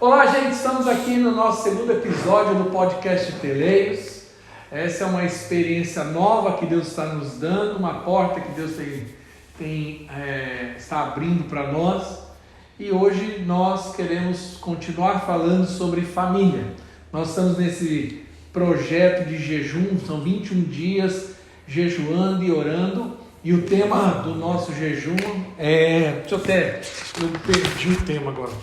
Olá, gente, estamos aqui no nosso segundo episódio do podcast Teleios. Essa é uma experiência nova que Deus está nos dando, uma porta que Deus está abrindo para nós. E hoje nós queremos continuar falando sobre família. Nós estamos nesse projeto de jejum, são 21 dias jejuando e orando. E o tema do nosso jejum é... eu perdi o tema agora.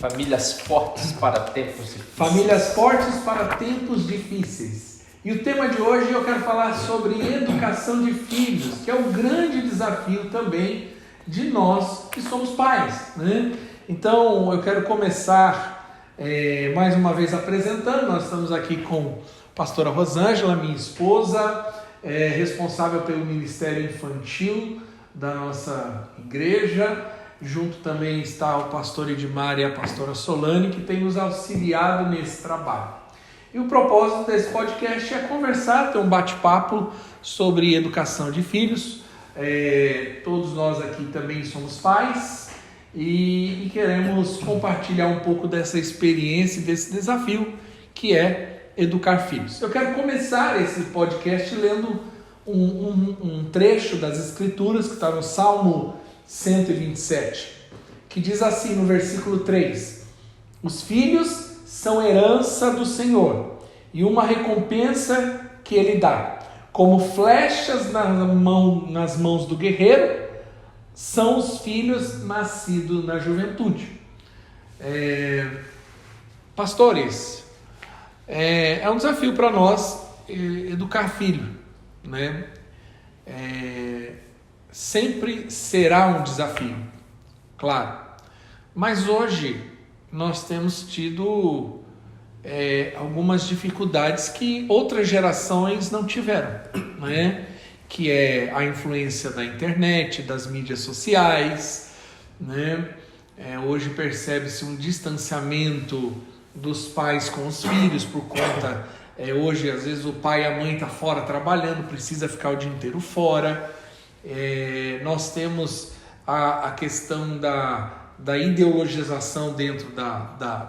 Famílias fortes para tempos difíceis. Famílias fortes para tempos difíceis. E o tema de hoje eu quero falar sobre educação de filhos, que é um grande desafio também de nós que somos pais, né? Então eu quero começar mais uma vez apresentando. Nós estamos aqui com a pastora Rosângela, minha esposa, responsável pelo Ministério Infantil da nossa igreja. Junto também está o pastor Edmar e a pastora Solane, que tem nos auxiliado nesse trabalho. E o propósito desse podcast é conversar, ter um bate-papo sobre educação de filhos. Todos nós aqui também somos pais e queremos compartilhar um pouco dessa experiência, desse desafio que é educar filhos. Eu quero começar esse podcast lendo um trecho das Escrituras que está no Salmo 127, que diz assim no versículo 3: os filhos são herança do Senhor e uma recompensa que Ele dá. Como flechas nas mãos do guerreiro, são os filhos nascidos na juventude. Pastores, é um desafio para nós educar filho, né? Sempre será um desafio, claro. Mas hoje nós temos tido algumas dificuldades que outras gerações não tiveram, né? Que é a influência da internet, das mídias sociais, né? Hoje percebe-se um distanciamento dos pais com os filhos por conta... hoje, às vezes, o pai e a mãe estão fora trabalhando, precisa ficar o dia inteiro fora. Nós temos a questão da ideologização dentro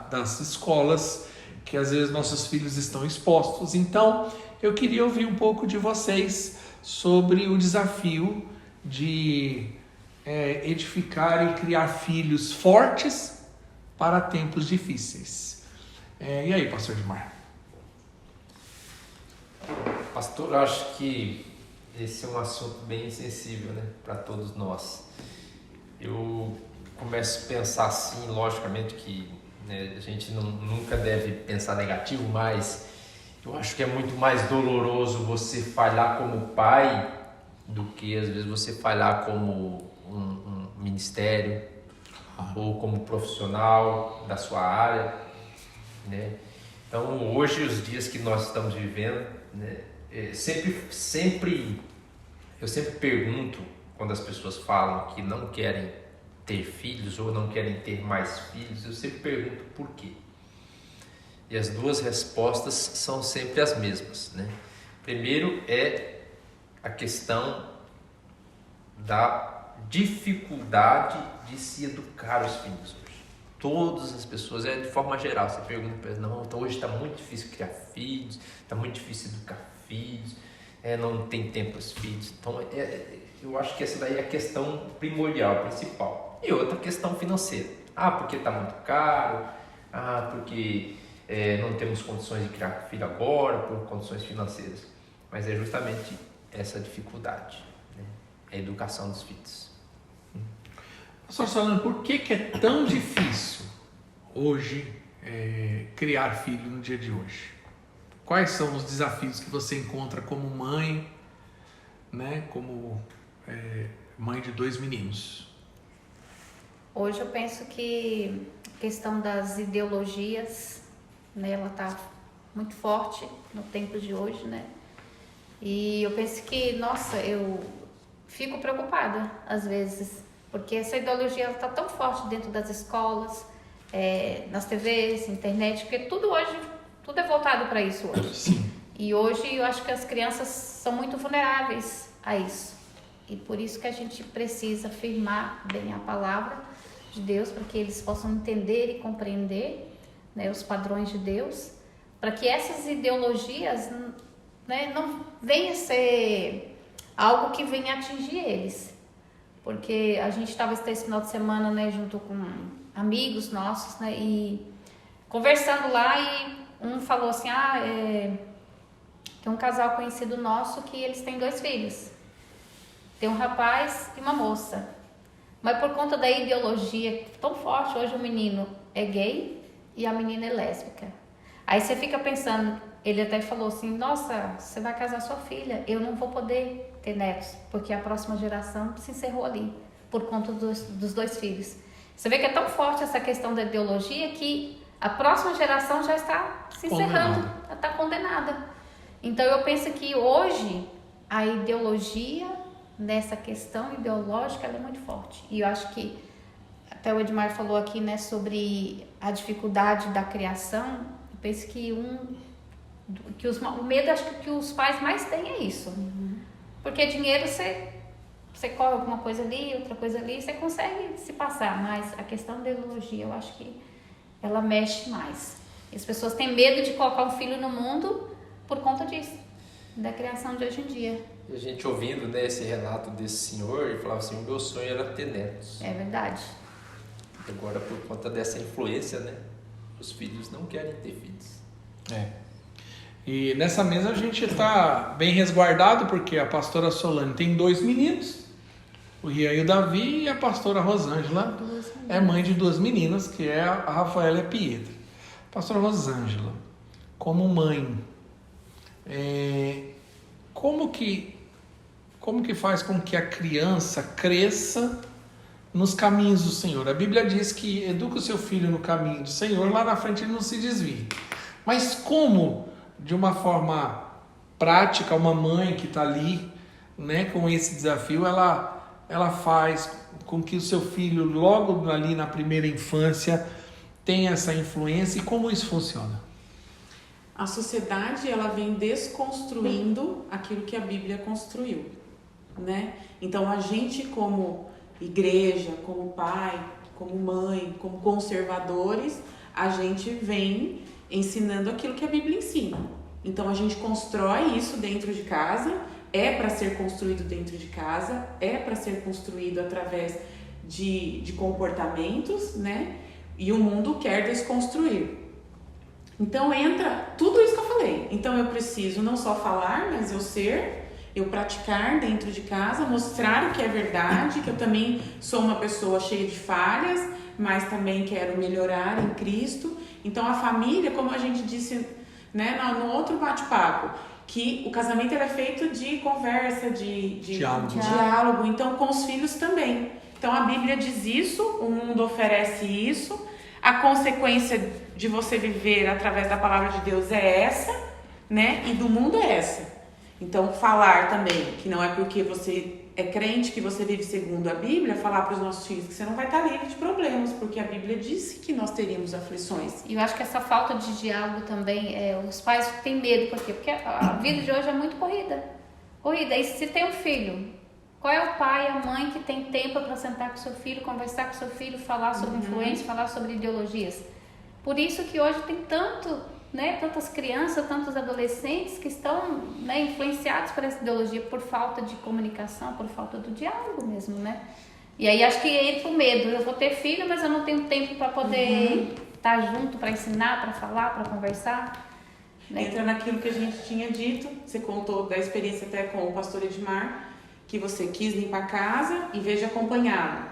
das escolas, que às vezes nossos filhos estão expostos. Então, eu queria ouvir um pouco de vocês sobre o desafio de edificar e criar filhos fortes para tempos difíceis. E aí, pastor Edmar? Pastor, eu acho que esse é um assunto bem sensível, né, para todos nós. Eu começo a pensar assim, logicamente que, né, a gente nunca deve pensar negativo, mas eu acho que é muito mais doloroso você falhar como pai do que às vezes você falhar como um ministério ou como profissional da sua área, né? Então hoje, os dias que nós estamos vivendo, né, eu sempre pergunto, quando as pessoas falam que não querem ter filhos ou não querem ter mais filhos, eu sempre pergunto por quê. E as duas respostas são sempre as mesmas, né? Primeiro é a questão da dificuldade de se educar os filhos hoje. Todas as pessoas, de forma geral, você pergunta para eles: não, então hoje está muito difícil criar filhos, está muito difícil educar filhos, não tem tempo para os filhos. Então, eu acho que essa daí é a questão primordial, principal. E outra questão financeira. Porque está muito caro, porque não temos condições de criar filho agora, por condições financeiras. Mas é justamente essa dificuldade, né? A educação dos filhos. Pastor Solano, por que é tão difícil hoje criar filho no dia de hoje? Quais são os desafios que você encontra como mãe, né, como mãe de 2 meninos? Hoje eu penso que a questão das ideologias, né, ela está muito forte no tempo de hoje, né? E eu penso que, eu fico preocupada às vezes, porque essa ideologia está tão forte dentro das escolas, nas TVs, internet, porque tudo é voltado para isso hoje. Sim. E hoje eu acho que as crianças são muito vulneráveis a isso. E por isso que a gente precisa afirmar bem a palavra de Deus, para que eles possam entender e compreender né, os padrões de Deus, para que essas ideologias, né, não venham a ser algo que venha atingir eles. Porque a gente estava esse final de semana, né, junto com amigos nossos, né, e conversando lá, e um falou assim, tem um casal conhecido nosso que eles têm 2 filhos. Tem um rapaz e uma moça. Mas por conta da ideologia tão forte, hoje o menino é gay e a menina é lésbica. Aí você fica pensando, ele até falou assim, nossa, você vai casar sua filha, eu não vou poder ter netos, porque a próxima geração se encerrou ali, por conta dos 2 filhos. Você vê que é tão forte essa questão da ideologia que a próxima geração já está se encerrando, já está condenada. Então eu penso que hoje a ideologia, nessa questão ideológica, ela é muito forte. E eu acho que, até o Edmar falou aqui, né, sobre a dificuldade da criação, eu penso que o medo, acho que os pais mais têm é isso. Porque dinheiro você corre alguma coisa ali, outra coisa ali, você consegue se passar, mas a questão da ideologia, eu acho que ela mexe mais. E as pessoas têm medo de colocar um filho no mundo por conta disso, da criação de hoje em dia. E a gente ouvindo, né, esse relato desse senhor, ele falava assim, o meu sonho era ter netos. É verdade. Agora, por conta dessa influência, né, os filhos não querem ter filhos. E nessa mesa a gente está bem resguardado, porque a pastora Solane tem 2 meninos, o Rian e o Davi, e a pastora Rosângela é mãe de 2 meninas, que é a Rafaela e a Pietra. Pastora Rosângela, como mãe, como que faz com que a criança cresça nos caminhos do Senhor? A Bíblia diz que educa o seu filho no caminho do Senhor, lá na frente ele não se desvie. Mas como, de uma forma prática, uma mãe que está ali, né, com esse desafio, ela faz com que o seu filho, logo ali na primeira infância, tenha essa influência, e como isso funciona? A sociedade, ela vem desconstruindo aquilo que a Bíblia construiu, né? Então a gente, como igreja, como pai, como mãe, como conservadores, a gente vem ensinando aquilo que a Bíblia ensina. Então a gente constrói isso dentro de casa, é para ser construído dentro de casa, é para ser construído através de comportamentos, né? E o mundo quer desconstruir. Então entra tudo isso que eu falei. Então eu preciso não só falar, mas eu praticar dentro de casa, mostrar o que é verdade, que eu também sou uma pessoa cheia de falhas, mas também quero melhorar em Cristo. Então a família, como a gente disse, né, no outro bate-papo, que o casamento é feito de conversa, de diálogo, então com os filhos também. Então a Bíblia diz isso, o mundo oferece isso, a consequência de você viver através da palavra de Deus é essa, né, e do mundo é essa. Então falar também que não é porque você é crente que você vive segundo a Bíblia, falar para os nossos filhos que você não vai estar livre de problemas, porque a Bíblia disse que nós teríamos aflições. E eu acho que essa falta de diálogo também, os pais têm medo, por quê? Porque a vida de hoje é muito corrida. E se tem um filho, qual é o pai, a mãe que tem tempo para sentar com seu filho, conversar com seu filho, falar sobre influência, falar sobre ideologias? Por isso que hoje tem tantas crianças, tantos adolescentes que estão, né, influenciados por essa ideologia, por falta de comunicação, por falta do diálogo mesmo, né? E aí acho que entra o medo, eu vou ter filho, mas eu não tenho tempo para poder estar junto, para ensinar, para falar, para conversar. Né? Entra naquilo que a gente tinha dito, você contou da experiência até com o pastor Edmar, que você quis limpar a casa e veja acompanhado.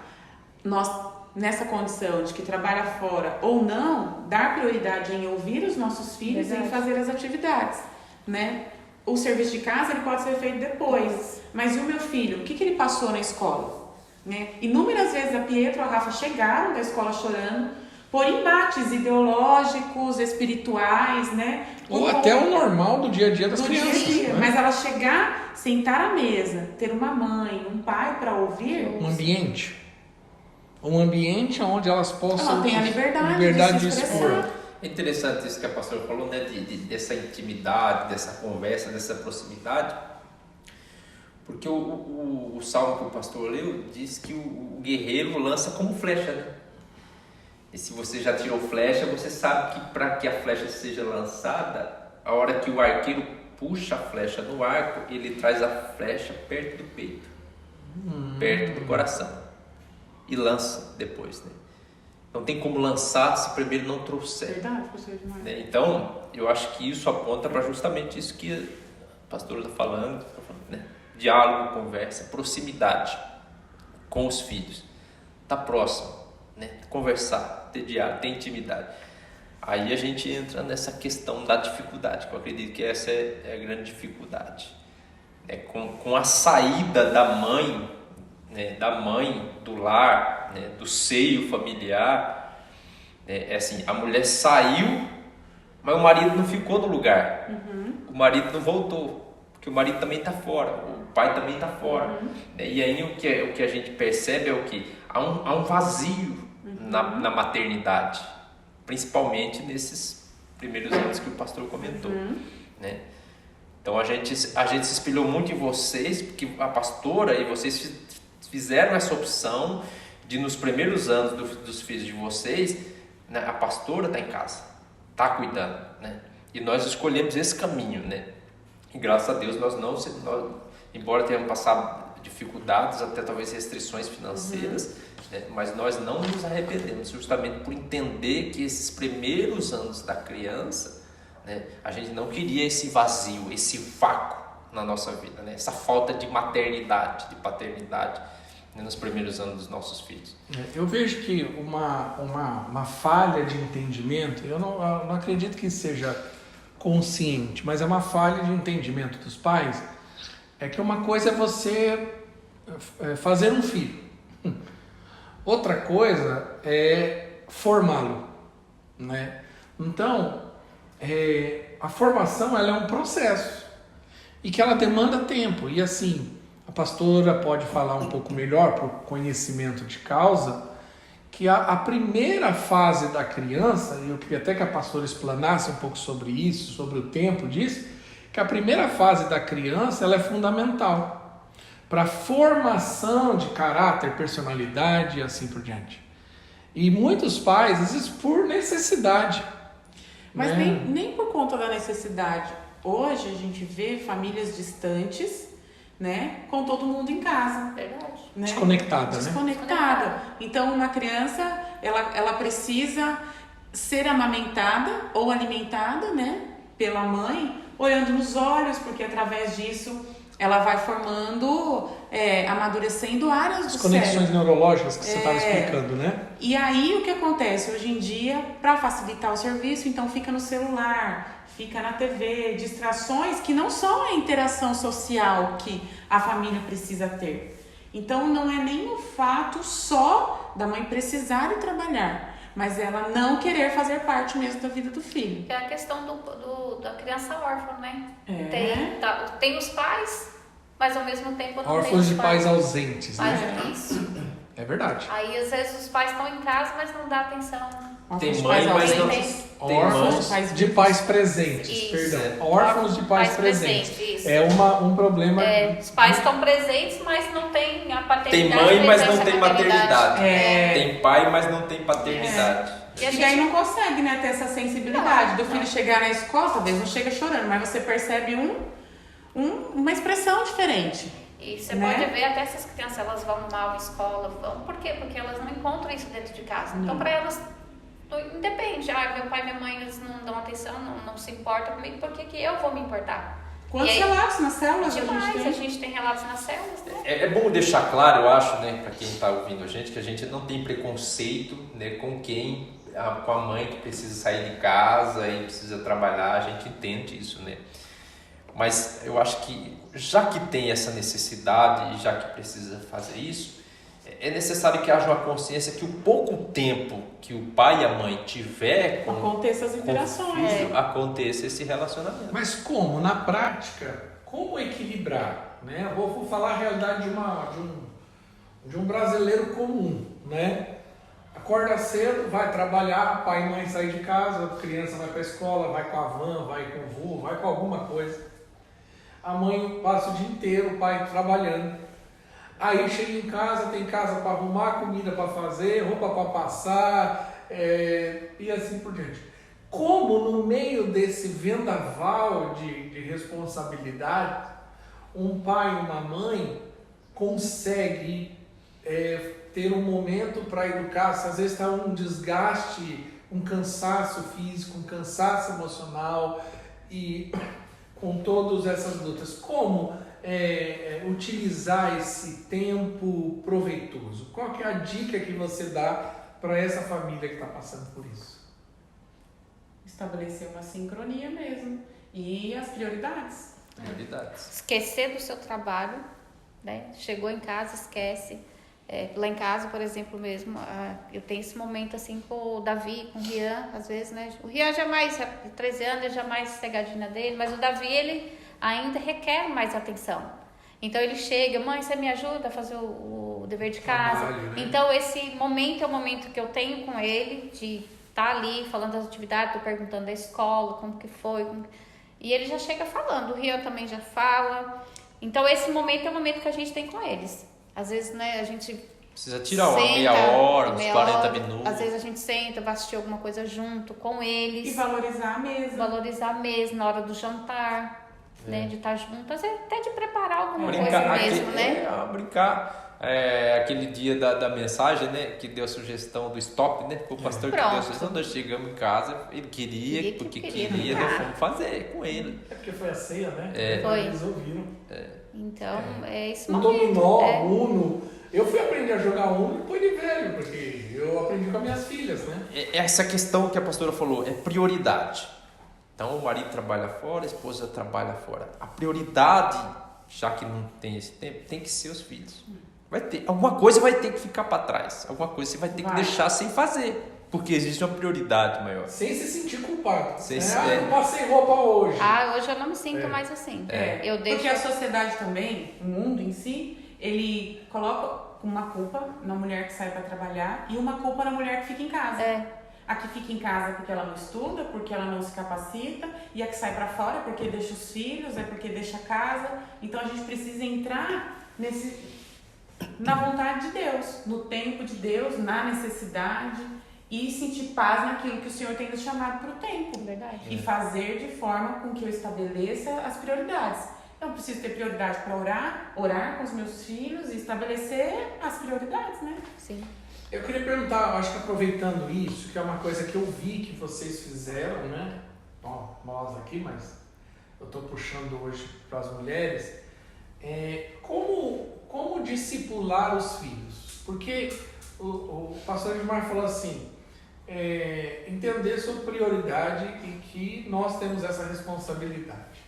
Nós, nessa condição de que trabalha fora ou não, dar prioridade em ouvir os nossos filhos e em fazer as atividades, né? O serviço de casa ele pode ser feito depois, mas e o meu filho? O que ele passou na escola? Né? Inúmeras vezes a Pietra e a Rafa chegaram da escola chorando por embates ideológicos, espirituais, né? Ou até o normal do dia a dia das crianças. Dia a dia. Né? Mas ela chegar, sentar à mesa, ter uma mãe, um pai para ouvir. Um ambiente onde elas possam... Ela tem a liberdade de se expressar. É interessante isso que a pastora falou, né? Dessa intimidade, dessa conversa, dessa proximidade. Porque o salmo que o pastor leu diz que o guerreiro lança como flecha, né? E se você já tirou flecha, você sabe que para que a flecha seja lançada, a hora que o arqueiro puxa a flecha no arco, ele traz a flecha perto do peito, perto do coração, e lança depois, né? Não tem como lançar se primeiro não trouxer. Verdade, professor demais. Né? Então, eu acho que isso aponta para justamente isso que a pastora está falando, né? Diálogo, conversa, proximidade com os filhos, estar próximo, né? Conversar, ter diálogo, ter intimidade. Aí a gente entra nessa questão da dificuldade, que eu acredito que essa é a grande dificuldade. Com a saída da mãe, né? Da mãe do lar, né? Do seio familiar, é assim, a mulher saiu, mas o marido não ficou no lugar, o marido não voltou, porque o marido também está fora, o pai também está fora. E aí o que a gente percebe é o que? Há um vazio na maternidade, principalmente nesses primeiros anos que o pastor comentou, né? Então a gente se espelhou muito em vocês, porque a pastora e vocês fizeram essa opção de nos primeiros anos dos filhos de vocês, né, a pastora está em casa, está cuidando, né? E nós escolhemos esse caminho, né? E graças a Deus nós, embora tenhamos passado dificuldades, até talvez restrições financeiras, né, mas nós não nos arrependemos, justamente por entender que esses primeiros anos da criança, né, a gente não queria esse vazio, esse vácuo na nossa vida, né? Essa falta de maternidade, de paternidade, né, nos primeiros anos dos nossos filhos. Eu vejo que uma falha de entendimento, eu não acredito que seja consciente, mas é uma falha de entendimento dos pais, é que uma coisa é você fazer um filho, outra coisa é formá-lo, né? Então, a formação ela é um processo e que ela demanda tempo, e assim, a pastora pode falar um pouco melhor por conhecimento de causa, que a primeira fase da criança, e eu queria até que a pastora explanasse um pouco sobre isso, sobre o tempo disso, que a primeira fase da criança ela é fundamental para a formação de caráter, personalidade e assim por diante. E muitos pais, às vezes por necessidade. Mas né? nem por conta da necessidade. Hoje a gente vê famílias distantes, né, com todo mundo em casa. Verdade. Né? Desconectada. Então, uma criança, ela precisa ser amamentada ou alimentada, né, pela mãe, olhando nos olhos, porque através disso ela vai formando, amadurecendo áreas do As conexões cérebro. neurológicas que você estava explicando, né? E aí o que acontece hoje em dia, para facilitar o serviço, então fica no celular, fica na TV, distrações que não são a interação social que a família precisa ter. Então não é nem o fato só da mãe precisar ir trabalhar, mas ela não querer fazer parte mesmo da vida do filho. Que é a questão da criança órfã, né? É. Tem os pais, mas ao mesmo tempo não tem Órfãos os de pais ausentes, né? Isso. É verdade. Aí às vezes os pais estão em casa, mas não dá atenção. Tem mãe, mas não tem Órfãos mães. de pais presentes, Isso. perdão. Órfãos de pais presentes. Isso. É um problema. Os pais estão presentes, mas não tem a paternidade. Tem mãe, mas não presença, tem a maternidade. É. Tem pai, mas não tem paternidade. E a E daí gente não consegue, né, ter essa sensibilidade do filho chegar na escola, talvez não chega chorando, mas você percebe uma expressão diferente. E você né? pode ver até essas crianças, elas vão mal à escola, vão. Por quê? Porque elas não encontram isso dentro de casa. Então, para elas, independe. Meu pai e minha mãe, eles não dão atenção, não se importam comigo, por que eu vou me importar? Quantos E aí, relatos nas células demais, a gente tem? relatos nas células, né? É bom deixar claro, eu acho, né, para quem está ouvindo a gente, que a gente não tem preconceito, né, com a mãe que precisa sair de casa e precisa trabalhar, a gente entende isso, né? Mas eu acho que já que tem essa necessidade e já que precisa fazer isso, é necessário que haja uma consciência que o pouco tempo que o pai e a mãe tiver Aconteça as com o interações. filho, aconteça esse relacionamento. Mas como? Na prática, como equilibrar? Né? Eu vou falar a realidade de um brasileiro comum, né? Acorda cedo, vai trabalhar, pai e mãe saem de casa, a criança vai para a escola, vai com a van, vai com o vô, vai com alguma coisa. A mãe passa o dia inteiro, o pai trabalhando. Aí chega em casa, tem casa para arrumar, comida para fazer, roupa para passar, e assim por diante. Como no meio desse vendaval de responsabilidade, um pai e uma mãe consegue ter um momento para educar, se às vezes está um desgaste, um cansaço físico, um cansaço emocional e com todas essas lutas, como utilizar esse tempo proveitoso? Qual que é a dica que você dá para essa família que está passando por isso? Estabelecer uma sincronia mesmo e as prioridades. Prioridades. Esquecer do seu trabalho, né? Chegou em casa, esquece. Lá em casa, por exemplo, mesmo, eu tenho esse momento assim com o Davi, com o Rian, às vezes, né? O Rian já mais, de 13 anos, ele já mais cegadinha dele, mas o Davi, ele ainda requer mais atenção. Então ele chega, mãe, você me ajuda a fazer o dever de casa? Trabalho, né? Então esse momento é o momento que eu tenho com ele, de estar ali falando das atividades, tô perguntando da escola, como que foi, e ele já chega falando, o Rian também já fala. Então esse momento é o momento que a gente tem com eles. Às vezes, né, a gente Precisa tirar uma senta, meia hora, uns meia 40 hora. minutos. Às vezes a gente senta, vai assistir alguma coisa junto com eles. E valorizar a mesa. Valorizar mesmo na hora do jantar, né? De estar junto, às vezes até de preparar alguma coisa Brincar, mesmo, né? brincar. Aquele dia da mensagem, né? Que deu a sugestão do stop, né? O pastor que deu a Pronto. sugestão, nós chegamos em casa, ele queria, Ele que porque queria queria, brincar. nós fomos fazer com ele. É porque foi a ceia, né? Foi. Eles ouviram. Então, é esse O momento. dominó, o Uno. Eu fui aprender a jogar Uno depois de velho, porque eu aprendi com as minhas filhas, né? Essa questão que a pastora falou é prioridade. Então o marido trabalha fora, a esposa trabalha fora. A prioridade, já que não tem esse tempo, tem que ser os filhos. Vai ter, alguma coisa vai ter que ficar para trás. Alguma coisa você vai ter que deixar sem fazer. Porque existe uma prioridade maior. Sem se sentir culpado. Sem Eu não passei roupa hoje. Hoje eu não me sinto mais assim. Eu deixo... Porque a sociedade também, o mundo em si, ele coloca uma culpa na mulher que sai para trabalhar e uma culpa na mulher que fica em casa. A que fica em casa porque ela não estuda, porque ela não se capacita, e a que sai para fora porque deixa os filhos, porque deixa a casa. Então a gente precisa entrar na vontade de Deus, no tempo de Deus, na necessidade, e sentir paz naquilo que o Senhor tem nos chamado para o tempo. Verdade. E fazer de forma com que eu estabeleça as prioridades. Eu preciso ter prioridade para orar com os meus filhos e estabelecer as prioridades, né? Sim. Eu queria perguntar, acho que aproveitando isso, que é uma coisa que eu vi que vocês fizeram, né? Bom, nós aqui, mas eu estou puxando hoje para as mulheres. Como discipular os filhos? Porque o pastor Edmar falou assim, entender sua prioridade e que nós temos essa responsabilidade.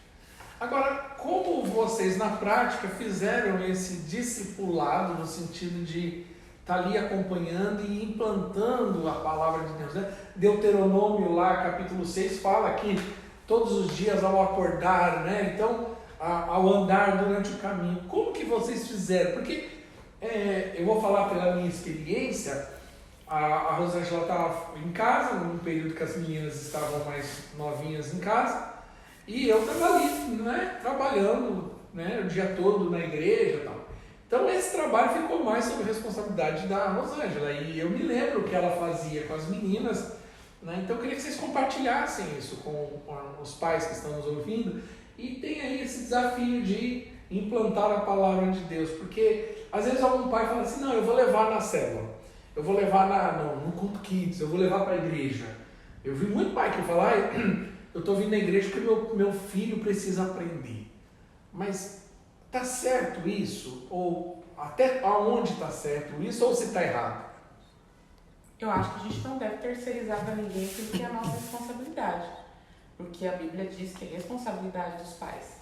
Agora, como vocês na prática fizeram esse discipulado no sentido de estar ali acompanhando e implantando a palavra de Deus, né? Deuteronômio lá, capítulo 6, fala que todos os dias ao acordar, né? Então, ao andar durante o caminho, como que vocês fizeram? Porque eu vou falar pela minha experiência, a Rosângela estava em casa, num período que as meninas estavam mais novinhas em casa, e eu estava ali, né, trabalhando, né, o dia todo na igreja e tal. Então esse trabalho ficou mais sob responsabilidade da Rosângela, e eu me lembro o que ela fazia com as meninas, né? Então eu queria que vocês compartilhassem isso com os pais que estão nos ouvindo, e tem aí esse desafio de implantar a palavra de Deus, porque às vezes algum pai fala assim, não, eu vou levar na célula, eu vou levar no culto kids, eu vou levar para a igreja. Eu vi muito pai que fala, eu estou vindo na igreja porque meu filho precisa aprender. Mas está certo isso? Ou até aonde está certo isso? Ou se está errado? Eu acho que a gente não deve terceirizar para ninguém aquilo que é a nossa responsabilidade. Porque a Bíblia diz que é responsabilidade dos pais.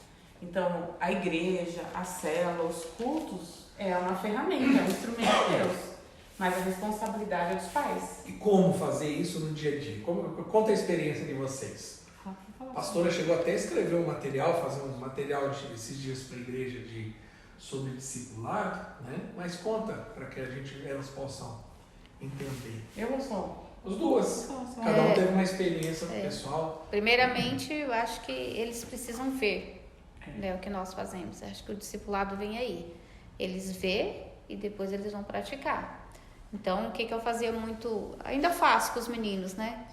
Então, a igreja, a célula, os cultos é uma ferramenta, é um instrumento de Deus. Mas a responsabilidade é dos pais. E como fazer isso no dia a dia? Conta a experiência de vocês. A pastora chegou até a escrever um material, fazer um material esses dias para a igreja sobre discipulado, né? Mas conta para que elas possam entender. Eu ou só? As duas. Cada um teve uma experiência pessoal. Primeiramente, eu acho que eles precisam ver, né, o que nós fazemos. Eu acho que o discipulado vem aí. Eles vê e depois eles vão praticar. Então, o que eu fazia muito, ainda faço com os meninos, né?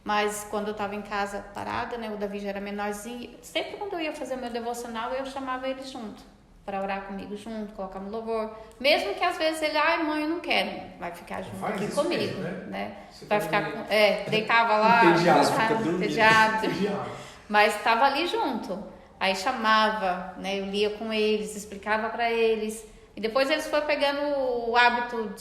Mas quando eu estava em casa parada, né, o Davi já era menorzinho, sempre quando eu ia fazer meu devocional, eu chamava ele junto, para orar comigo junto, colocar no louvor. Mesmo que às vezes ele, ai mãe, eu não quero, vai ficar junto Faz aqui isso comigo, mesmo, né? Você Vai tá ficar, meio deitava lá, entediado, entediado. mas estava ali junto. Aí chamava, né, eu lia com eles, explicava para eles. E depois eles foram pegando o hábito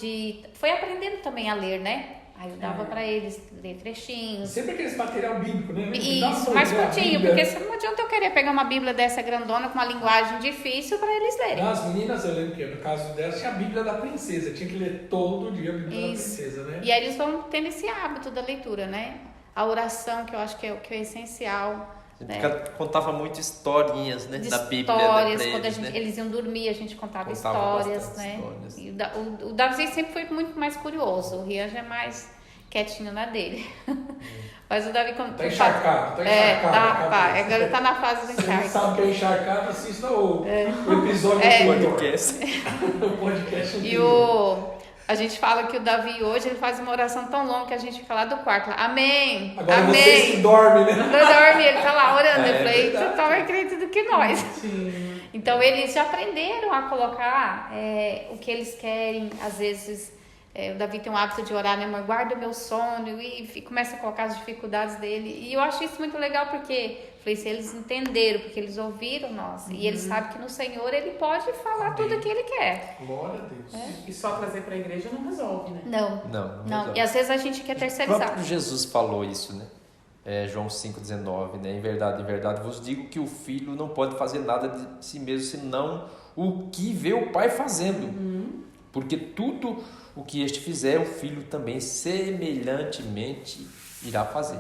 foi aprendendo também a ler, né? Aí eu dava para eles ler trechinhos. Sempre aquele material bíblico, né? Isso, mais curtinho, porque não adianta eu querer pegar uma Bíblia dessa grandona com uma linguagem difícil para eles lerem. As meninas, eu lembro que no caso delas tinha a Bíblia da Princesa, tinha que ler todo dia a Bíblia da Princesa, né? E aí eles vão tendo esse hábito da leitura, né? A oração, que eu acho que é essencial. Né? Contava muito historinhas, né? Da Bíblia. Histórias, quando eles iam dormir, a gente contava histórias, né? Histórias. E o Davi sempre foi muito mais curioso, o Rian já é mais quietinho na dele. Mas o Davi... Tá encharcado, agora tá na fase do encharque. Você sabe que é encharcado, assista o episódio do podcast. O podcast anterior. A gente fala que o Davi hoje ele faz uma oração tão longa que a gente fica lá do quarto. Lá, amém. Agora amém. Vocês que dormem, né? Não dorme, ele tá lá orando. Eu falei, você tá mais crente do que nós. Sim. Então eles já aprenderam a colocar o que eles querem. Às vezes o Davi tem um hábito de orar, né, mãe? Guarda o meu sono e começa a colocar as dificuldades dele. E eu acho isso muito legal porque falei, se eles entenderam, porque eles ouviram nós. E eles sabem que no Senhor ele pode falar tudo o que ele quer. Glória a Deus. E só trazer para a igreja não resolve, né? Não. E às vezes a gente quer O terceirizar. próprio Jesus falou isso, né? João 5,19, né? Em verdade, vos digo que o filho não pode fazer nada de si mesmo, senão o que vê o pai fazendo. Porque tudo o que este fizer, o filho também semelhantemente irá fazer.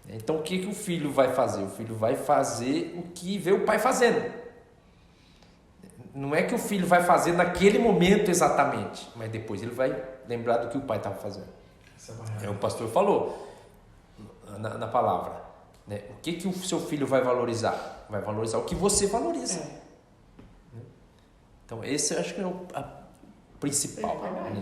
Então, o que o filho vai fazer? O filho vai fazer o que vê o pai fazendo. Não é que o filho vai fazer naquele momento exatamente, mas depois ele vai lembrar do que o pai estava fazendo. O pastor falou na palavra, né? O que o seu filho vai valorizar? Vai valorizar o que você valoriza. Então, esse eu acho que é o principal. Né?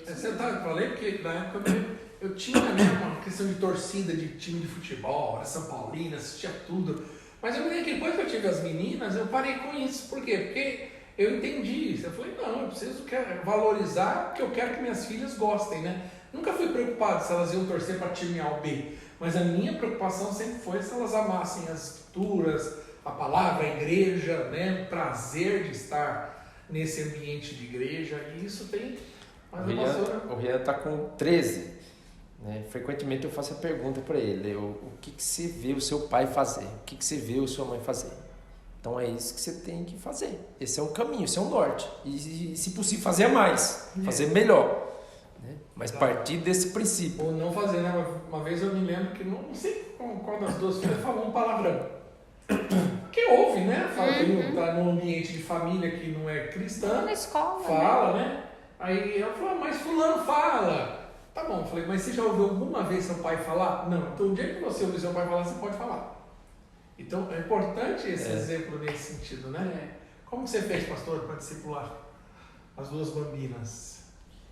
Você falei porque na época eu tinha, né, uma questão de torcida de time de futebol, era São Paulino, assistia tudo. Mas eu me lembro que depois que eu tive as meninas, eu parei com isso. Por quê? Porque eu entendi isso. Eu falei, não, eu preciso valorizar porque eu quero que minhas filhas gostem, né? Nunca fui preocupado se elas iam torcer para time A ou B. Mas a minha preocupação sempre foi se elas amassem as escrituras, a palavra, a igreja, né? O prazer de estar nesse ambiente de igreja. E isso tem... O Rian está com 13. Né? Frequentemente eu faço a pergunta para ele: o que você vê o seu pai fazer? O que você vê a sua mãe fazer? Então é isso que você tem que fazer. Esse é um caminho, esse é um norte. E se possível, fazer mais, fazer melhor. Né? Mas partir desse princípio. Ou não fazer, né? Uma vez eu me lembro que não sei qual das duas filhas falou um palavrão. Que ouve, né? Fala que tá num ambiente de família que não é cristã. Na escola, fala, né? Aí ela falou, mas fulano fala. Tá bom, falei, mas você já ouviu alguma vez seu pai falar? Não, então o dia que você ouvir seu pai falar, você pode falar. Então é importante esse exemplo nesse sentido, né? Como você fez, pastor, para discipular as duas bambinas?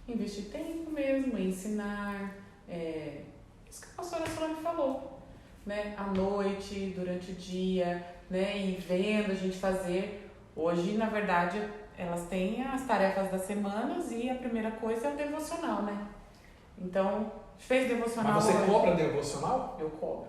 Investir tempo mesmo, ensinar, isso que a pastora Solane falou, né? À noite, durante o dia, né? E vendo a gente fazer. Hoje, na verdade, elas têm as tarefas das semanas e a primeira coisa é o devocional, né? Então, fez devocional. Mas você hoje. cobra devocional? Eu cobro.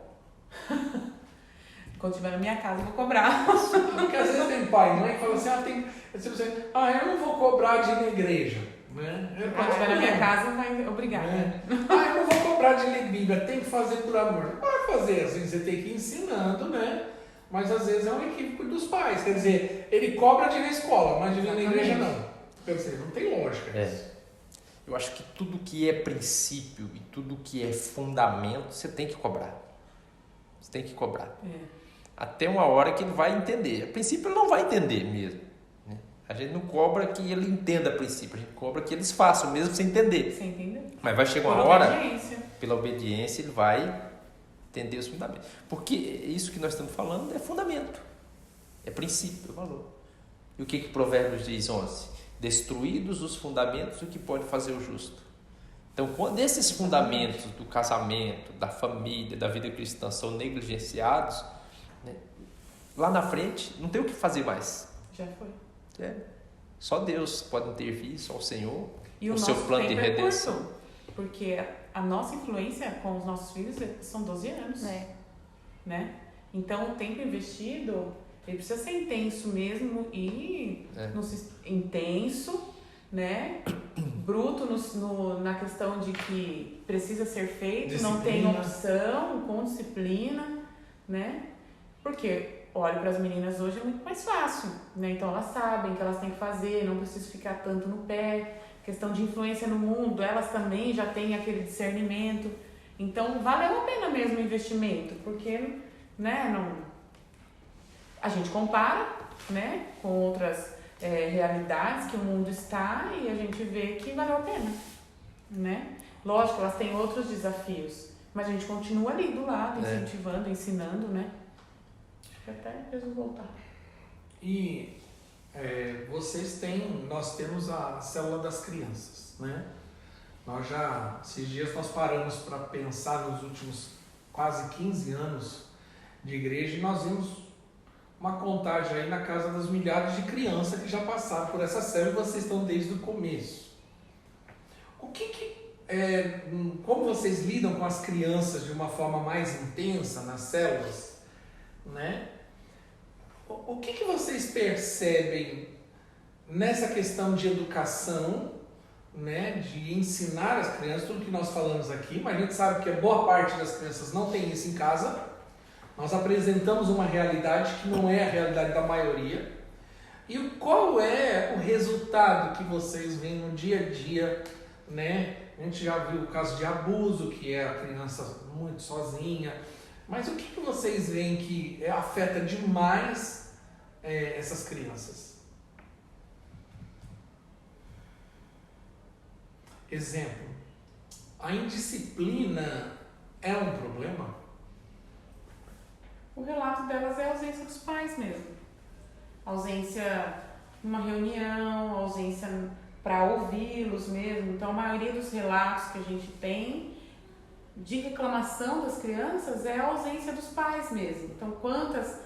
Quando estiver na minha casa, eu vou cobrar. Porque às vezes tem pai e mãe que fala assim, eu não vou cobrar de ir na igreja. Né? Quando estiver na minha casa, vai obrigar. Né? Eu não vou cobrar de ler Bíblia, tem que fazer por amor. Não vai fazer, assim, você tem que ir ensinando, né? Mas às vezes é um equívoco dos pais. Quer dizer, ele cobra de ir na escola, mas de vir na igreja não. Quer dizer, não tem lógica isso. Eu acho que tudo que é princípio e tudo que é fundamento, você tem que cobrar. Você tem que cobrar. Até uma hora que ele vai entender. A princípio ele não vai entender mesmo. Né? A gente não cobra que ele entenda a princípio, a gente cobra que eles façam mesmo sem entender. Sem entender. Mas vai chegar uma hora, pela obediência, ele vai entender os fundamentos. Porque isso que nós estamos falando é fundamento. É princípio, é valor. E o que Provérbios diz 11? Destruídos os fundamentos, o que pode fazer o justo? Então, quando esses fundamentos do casamento, da família, da vida cristã são negligenciados, né, lá na frente não tem o que fazer mais. Já foi. Só Deus pode intervir, só o Senhor, E o seu plano de redenção. curto, porque a nossa influência com os nossos filhos são 12 anos. Né? Então, o tempo investido, ele precisa ser intenso mesmo e intenso, né? Bruto na questão de que precisa ser feito, Disciplina. não tem opção, com disciplina, né? Porque olho para as meninas hoje é muito mais fácil, né? Então elas sabem o que elas têm que fazer, não precisa ficar tanto no pé. Questão de influência no mundo, elas também já têm aquele discernimento. Então valeu a pena mesmo o investimento, porque, né, a gente compara, né, com outras realidades que o mundo está e a gente vê que valeu a pena, né? Lógico, elas têm outros desafios, mas a gente continua ali do lado, incentivando, ensinando, né? Acho que até preciso voltar. E nós temos a célula das crianças, né? Esses dias nós paramos para pensar nos últimos quase 15 anos de igreja e nós vimos uma contagem aí na casa das milhares de crianças que já passaram por essa célula e vocês estão desde o começo. Como vocês lidam com as crianças de uma forma mais intensa nas células, né? O que vocês percebem nessa questão de educação, né, de ensinar as crianças, tudo que nós falamos aqui, mas a gente sabe que a boa parte das crianças não tem isso em casa. Nós apresentamos uma realidade que não é a realidade da maioria. E qual é o resultado que vocês veem no dia a dia, né? A gente já viu o caso de abuso, que é a criança muito sozinha. Mas o que vocês veem que afeta demais essas crianças? Exemplo, a indisciplina é um problema? O relato delas é a ausência dos pais mesmo. Ausência numa reunião, ausência para ouvi-los mesmo. Então, a maioria dos relatos que a gente tem de reclamação das crianças é a ausência dos pais mesmo. Então, quantas...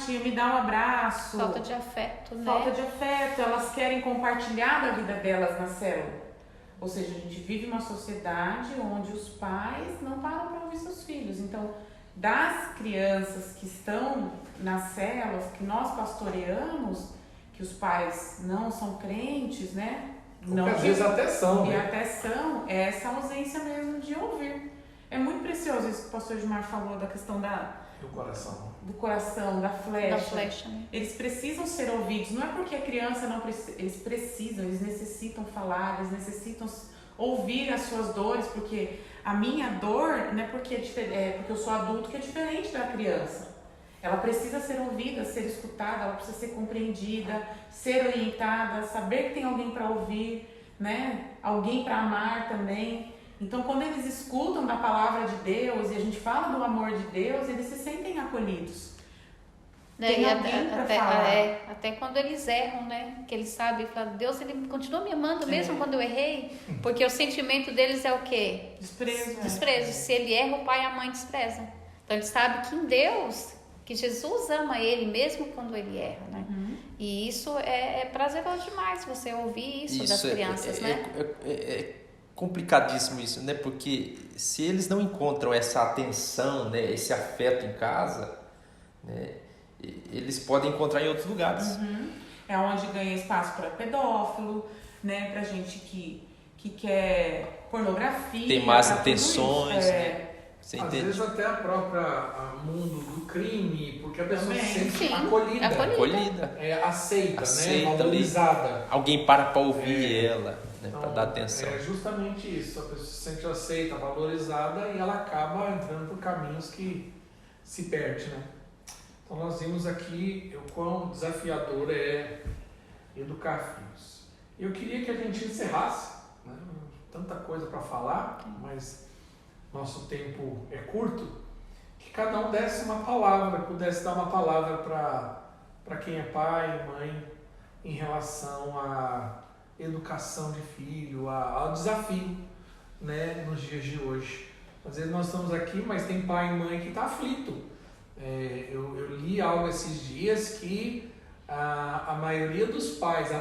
tia, me dá um abraço. Falta de afeto, né? Falta de afeto. Elas querem compartilhar da vida delas na célula. Ou seja, a gente vive uma sociedade onde os pais não param para ouvir seus filhos. Então, das crianças que estão nas células, que nós pastoreamos, que os pais não são crentes, né? Não, às vezes até são, né? Até são, é essa ausência mesmo de ouvir. É muito precioso isso que o pastor Gilmar falou da questão do coração, da flecha. Né? Eles precisam ser ouvidos. Não é porque a criança não precisa, eles necessitam falar, eles necessitam ouvir as suas dores, porque a minha dor não é porque porque eu sou adulto que é diferente da criança. Ela precisa ser ouvida, ser escutada, ela precisa ser compreendida, ser orientada, saber que tem alguém para ouvir, né? Alguém para amar também. Então, quando eles escutam da palavra de Deus e a gente fala do amor de Deus, eles se sentem acolhidos. Tem alguém para falar. Até quando eles erram, né? Que eles sabem, falam, Deus, ele continua me amando mesmo quando eu errei, porque o sentimento deles é o quê? Desprezo. Se ele erra, o pai e a mãe desprezam. Então, eles sabem que em Deus, que Jesus ama ele mesmo quando ele erra, né? Uhum. E isso é prazeroso demais, você ouvir isso das crianças, né? É complicadíssimo isso, né? Porque se eles não encontram essa atenção, né, esse afeto em casa, né, eles podem encontrar em outros lugares. Uhum. É onde ganha espaço para pedófilo, né, para gente que quer pornografia. Tem más intenções. Às vezes até a própria mundo do crime, porque a pessoa se sente acolhida. Aceita, né? Valorizada. Alguém para ouvir ela, né? Então, para dar atenção. É justamente isso, a pessoa se sente aceita, valorizada e ela acaba entrando por caminhos que se perde, né? Então nós vimos aqui o quão desafiador é educar filhos. Eu queria que a gente encerrasse, né? Tanta coisa para falar, mas nosso tempo é curto, que cada um desse uma palavra, pudesse dar uma palavra para quem é pai, mãe, em relação a educação de filho, ao desafio, né, nos dias de hoje. Às vezes nós estamos aqui, mas tem pai e mãe que está aflito. Eu li algo esses dias que a maioria dos pais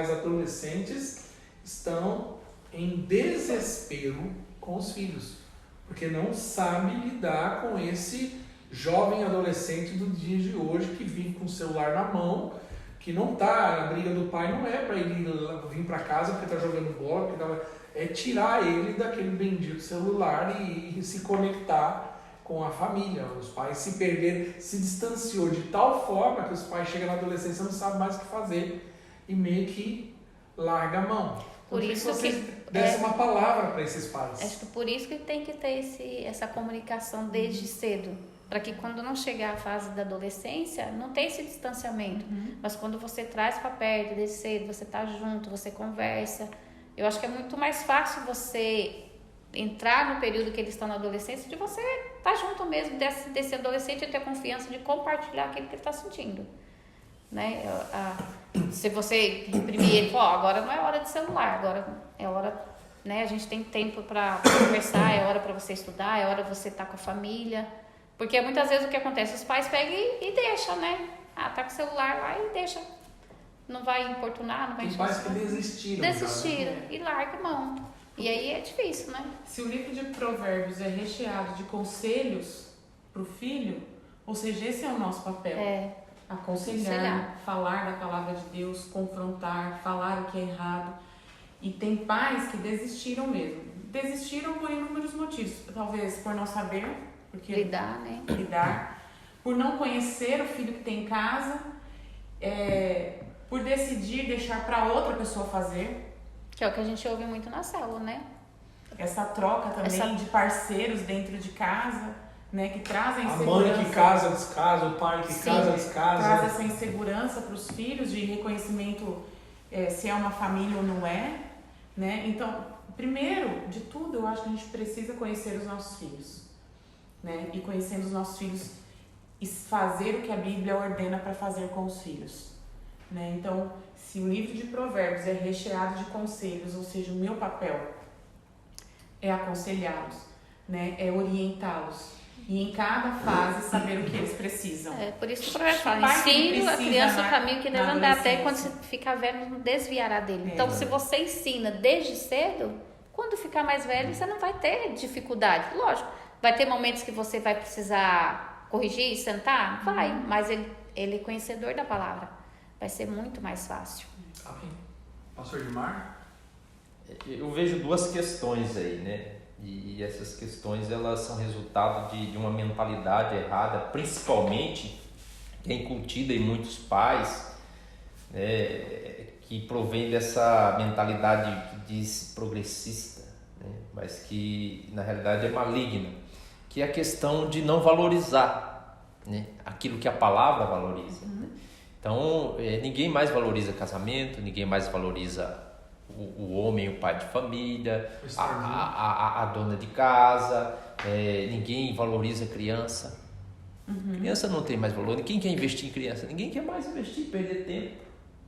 adolescentes estão em desespero com os filhos, porque não sabe lidar com esse jovem adolescente do dia de hoje que vive com o celular na mão, que não tá, a briga do pai não é para ele vir para casa porque tá jogando bola, é tirar ele daquele bendito celular e se conectar com a família. Os pais se perderam, se distanciou de tal forma que os pais chegam na adolescência e não sabem mais o que fazer e meio que larga a mão. Por isso que você desse uma palavra para esses pais. Acho que por isso que tem que ter essa comunicação desde cedo, para que quando não chegar a fase da adolescência, não tenha esse distanciamento. Mas quando você traz para perto desde cedo, você tá junto, você conversa. Eu acho que é muito mais fácil você entrar no período que eles estão na adolescência, de você estar junto mesmo desse adolescente e ter confiança de compartilhar aquilo que ele está sentindo. Né? Se você reprimir ele, agora não é hora de celular, agora é hora, né? A gente tem tempo para conversar, é hora para você estudar, é hora de você estar com a família. Porque muitas vezes o que acontece, os pais pegam e deixam, né? Tá com o celular lá e deixa. Não vai importunar, não vai encher. Tem pais que desistiram. Desistiram e larga a mão. E aí é difícil, né? Se o livro de Provérbios é recheado de conselhos para o filho, ou seja, esse é o nosso papel. Aconselhar, falar da palavra de Deus, confrontar, falar o que é errado. E tem pais que desistiram mesmo. Desistiram por inúmeros motivos. Talvez por não saber, porque lidar, né? Por não conhecer o filho que tem em casa, por decidir deixar para outra pessoa fazer. Que é o que a gente ouve muito na célula, né? Essa troca também de parceiros dentro de casa, né? Que trazem insegurança. A mãe que casa, descasa, o pai que casa, descasa. Traz essa insegurança para os filhos de reconhecimento se é uma família ou não é, né? Então, primeiro de tudo, eu acho que a gente precisa conhecer os nossos filhos, né? E conhecendo os nossos filhos, fazer o que a Bíblia ordena para fazer com os filhos, né? Então, se o livro de Provérbios é recheado de conselhos, ou seja, o meu papel é aconselhá-los, né? É orientá-los. E em cada fase saber o que eles precisam. Por isso que o provérbio fala, ensina a criança o caminho que deve andar, até quando você ficar velho não desviará dele. Então, se você ensina desde cedo, quando ficar mais velho, você não vai ter dificuldade. Lógico, vai ter momentos que você vai precisar corrigir, sentar? Vai, mas ele é conhecedor da palavra. Vai ser muito mais fácil. Amém. Pastor Edmar? Eu vejo duas questões aí, né? E essas questões, elas são resultado de uma mentalidade errada, principalmente que é incutida em muitos pais, né, que provém dessa mentalidade que diz progressista, né, mas que na realidade é maligna, que é a questão de não valorizar, né, aquilo que a palavra valoriza. Né? Então, ninguém mais valoriza casamento, ninguém mais valoriza o homem, o pai de família, a dona de casa, ninguém valoriza a criança. Criança não tem mais valor. Quem quer investir em criança? Ninguém quer mais investir, perder tempo,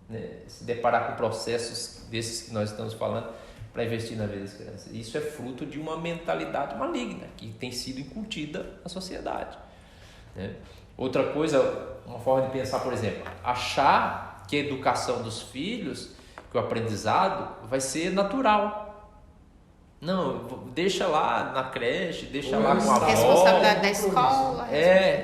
né? Se deparar com processos desses que nós estamos falando para investir na vida das crianças. Isso é fruto de uma mentalidade maligna que tem sido incutida na sociedade, né? Outra coisa, uma forma de pensar, por exemplo, achar que a educação dos filhos, que o aprendizado vai ser natural. Não, deixa lá na creche, deixa lá com a avó. Responsabilidade da escola.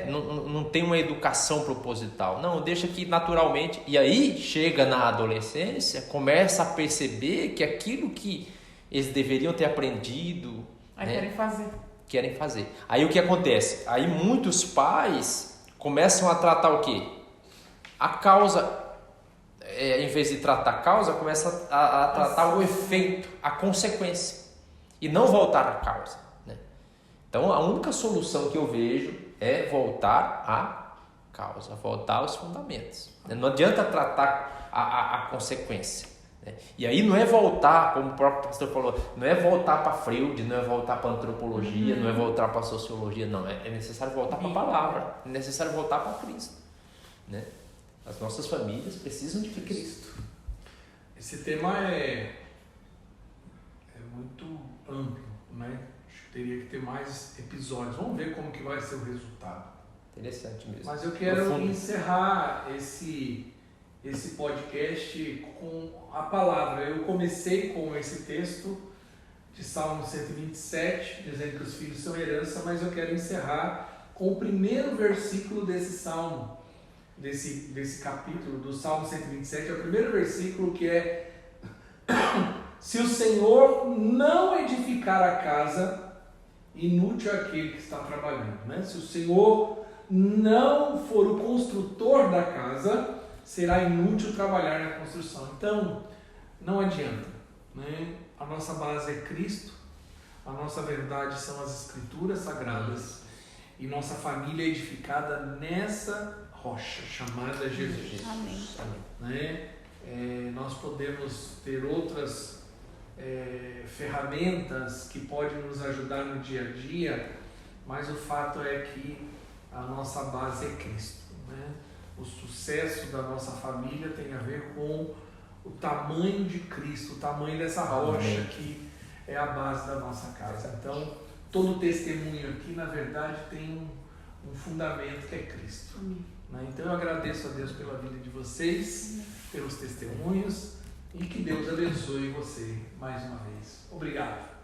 Não tem uma educação proposital. Não, deixa que naturalmente. E aí, chega na adolescência, começa a perceber que aquilo que eles deveriam ter aprendido... Querem fazer. Aí o que acontece? Aí muitos pais começam a tratar o quê? A causa... em vez de tratar a causa, começa a tratar o efeito, a consequência, e não voltar à causa, né? Então, a única solução que eu vejo é voltar à causa, voltar aos fundamentos. Não adianta tratar a consequência, né? E aí não é voltar, como o próprio pastor falou, não é voltar para Freud, não é voltar para antropologia, não é voltar para sociologia, não. É necessário voltar para a palavra, é necessário voltar para Cristo, né? As nossas famílias precisam de Cristo. Esse tema é muito amplo, né? Acho que teria que ter mais episódios. Vamos ver como que vai ser o resultado. Interessante mesmo. Mas eu quero Profundo. encerrar esse podcast com a palavra. Eu comecei com esse texto de Salmo 127, dizendo que os filhos são herança, mas eu quero encerrar com o primeiro versículo desse salmo, desse capítulo do Salmo 127. É o primeiro versículo, que é: se o Senhor não edificar a casa, inútil é aquele que está trabalhando, né? Se o Senhor não for o construtor da casa, será inútil trabalhar na construção. Então, não adianta, né? A nossa base é Cristo, a nossa verdade são as Escrituras Sagradas, e nossa família é edificada nessa rocha chamada Jesus. Amém. Né? Nós podemos ter outras ferramentas que podem nos ajudar no dia a dia, mas o fato é que a nossa base é Cristo, né? O sucesso da nossa família tem a ver com o tamanho de Cristo, o tamanho dessa rocha que é a base da nossa casa. Então, todo testemunho aqui, na verdade, tem um fundamento que é Cristo. Né? Então, eu agradeço a Deus pela vida de vocês, pelos testemunhos, e que Deus abençoe você mais uma vez. Obrigado.